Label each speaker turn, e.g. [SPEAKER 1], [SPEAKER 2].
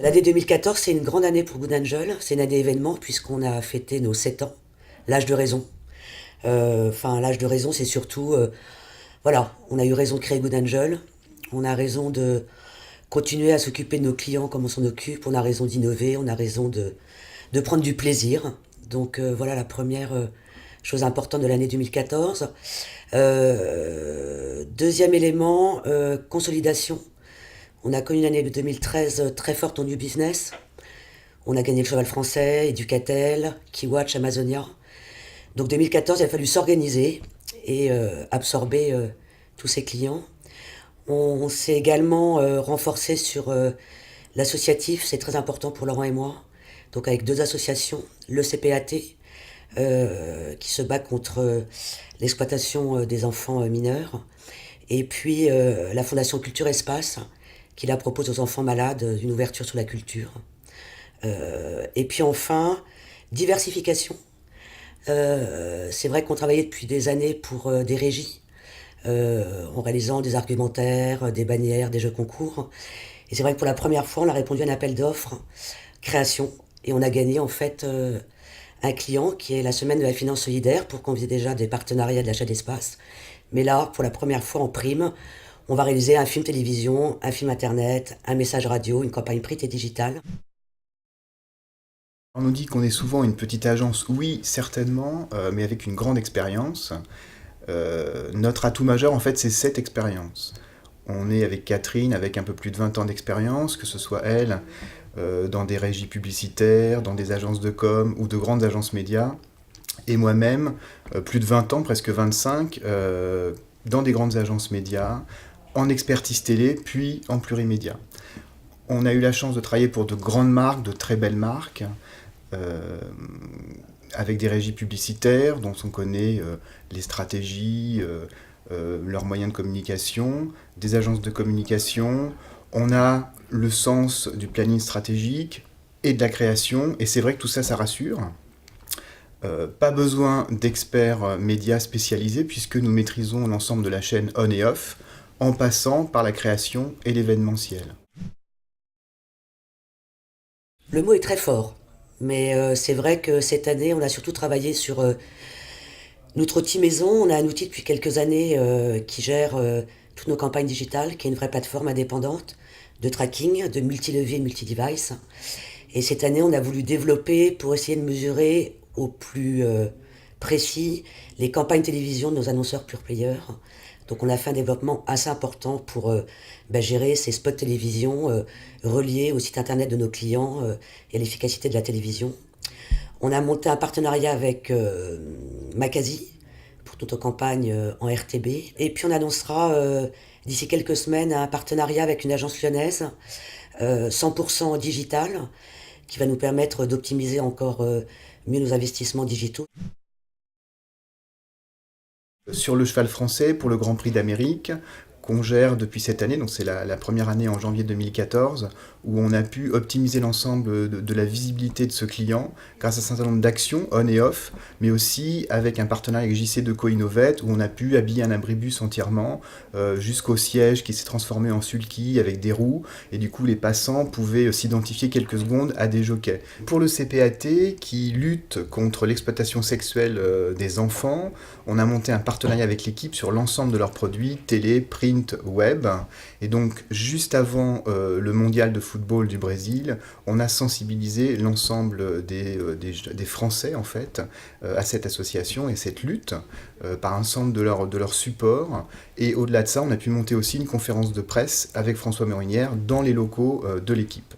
[SPEAKER 1] L'année 2014, c'est une grande année pour Good Angel. C'est une année événement puisqu'on a fêté nos 7 ans, l'âge de raison. L'âge de raison, c'est surtout, voilà, on a eu raison de créer Good Angel. On a raison de continuer à s'occuper de nos clients comme on s'en occupe. On a raison d'innover. On a raison de prendre du plaisir. Donc voilà la première chose importante de l'année 2014. Deuxième élément, consolidation. On a connu une année 2013 très forte en new business. On a gagné le Cheval Français, Educatel, Keywatch, Amazonia. Donc 2014, il a fallu s'organiser et absorber tous ces clients. On s'est également renforcé sur l'associatif, c'est très important pour Laurent et moi. Donc avec deux associations, le CPAT, qui se bat contre l'exploitation des enfants mineurs, et puis la Fondation Culture Espace, qui la propose aux enfants malades une ouverture sur la culture. Et puis enfin, diversification. C'est vrai qu'on travaillait depuis des années pour des régies, en réalisant des argumentaires, des bannières, des jeux concours. Et c'est vrai que pour la première fois, on a répondu à un appel d'offres, création, et on a gagné en fait un client qui est la semaine de la finance solidaire pour qu'on faisait déjà des partenariats d'achat d'espace. Mais là, pour la première fois en prime, on va réaliser un film télévision, un film internet, un message radio, une campagne print et digitale.
[SPEAKER 2] On nous dit qu'on est souvent une petite agence, oui, certainement, mais avec une grande expérience. Notre atout majeur, en fait, c'est cette expérience. On est avec Catherine, avec un peu plus de 20 ans d'expérience, que ce soit elle, dans des régies publicitaires, dans des agences de com ou de grandes agences médias, et moi-même, plus de 20 ans, presque 25, dans des grandes agences médias, en expertise télé, puis en plurimédia. On a eu la chance de travailler pour de grandes marques, de très belles marques, euh, avec des régies publicitaires dont on connaît les stratégies, leurs moyens de communication, des agences de communication. On a le sens du planning stratégique et de la création, et c'est vrai que tout ça, ça rassure. Pas besoin d'experts médias spécialisés puisque nous maîtrisons l'ensemble de la chaîne on et off en passant par la création et l'événementiel.
[SPEAKER 1] Le mot est très fort, mais c'est vrai que cette année, on a surtout travaillé sur notre outil maison. On a un outil depuis quelques années qui gère toutes nos campagnes digitales, qui est une vraie plateforme indépendante de tracking, de multi-levier, multi-device. Et cette année, on a voulu développer pour essayer de mesurer au plus précis les campagnes télévision de nos annonceurs pure players. Donc on a fait un développement assez important pour gérer ces spots télévision reliés au site internet de nos clients et à l'efficacité de la télévision. On a monté un partenariat avec Macasy pour toute nos campagnes en RTB. Et puis on annoncera d'ici quelques semaines un partenariat avec une agence lyonnaise 100% digital qui va nous permettre d'optimiser encore mieux nos investissements digitaux.
[SPEAKER 2] Sur le cheval français, pour le Grand Prix d'Amérique, qu'on gère depuis cette année, donc c'est la première année en janvier 2014, où on a pu optimiser l'ensemble de la visibilité de ce client grâce à un certain nombre d'actions on et off, mais aussi avec un partenariat avec JC Innovate, où on a pu habiller un abribus entièrement jusqu'au siège qui s'est transformé en sulky avec des roues, et du coup les passants pouvaient s'identifier quelques secondes à des jockeys. Pour le CPAT, qui lutte contre l'exploitation sexuelle des enfants, on a monté un partenariat avec l'équipe sur l'ensemble de leurs produits, télé, print, web. Et donc, juste avant le mondial de football du Brésil, on a sensibilisé l'ensemble des Français, en fait, à cette association et cette lutte par ensemble de leurs supports. Et au-delà de ça, on a pu monter aussi une conférence de presse avec François Morinière dans les locaux de l'équipe.